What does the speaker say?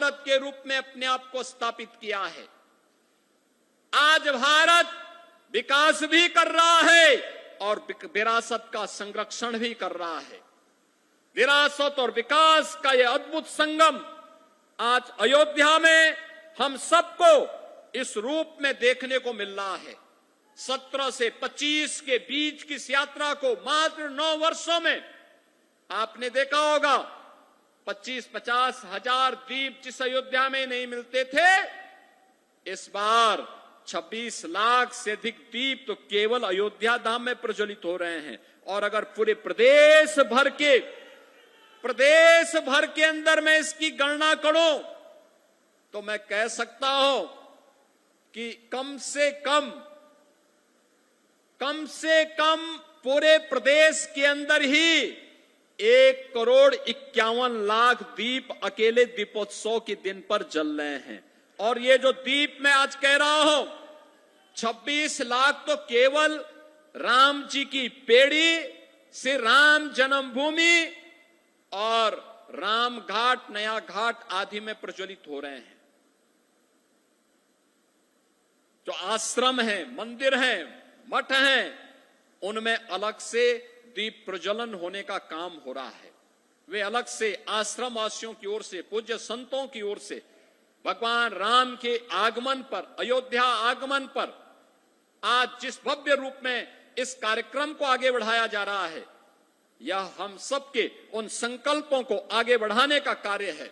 भारत के रूप में अपने आप को स्थापित किया है। आज भारत विकास भी कर रहा है और विरासत का संरक्षण भी कर रहा है। विरासत और विकास का यह अद्भुत संगम आज अयोध्या में हम सबको इस रूप में देखने को मिल रहा है। 17 से 25 के बीच की इस यात्रा को मात्र 9 वर्षों में आपने देखा होगा 25-50 हजार दीप जिस अयोध्या में नहीं मिलते थे, इस बार 26 लाख से अधिक दीप तो केवल अयोध्या धाम में प्रज्वलित हो रहे हैं। और अगर पूरे प्रदेश भर के अंदर मैं इसकी गणना करूं तो मैं कह सकता हूं कि कम से कम पूरे प्रदेश के अंदर ही 1,51,00,000 दीप अकेले दीपोत्सव के दिन पर जल रहे हैं। और ये जो दीप मैं आज कह रहा हूं, 26 लाख तो केवल राम जी की पेड़ी से राम जन्मभूमि और राम घाट, नया घाट आदि में प्रज्वलित हो रहे हैं। जो आश्रम हैं, मंदिर हैं, मठ हैं, उनमें अलग से दीप प्रज्वलन होने का काम हो रहा है। वे अलग से आश्रम वासियों की ओर से, पूज्य संतों की ओर से भगवान राम के आगमन पर, अयोध्या आगमन पर आज जिस भव्य रूप में इस कार्यक्रम को आगे बढ़ाया जा रहा है, यह हम सबके उन संकल्पों को आगे बढ़ाने का कार्य है।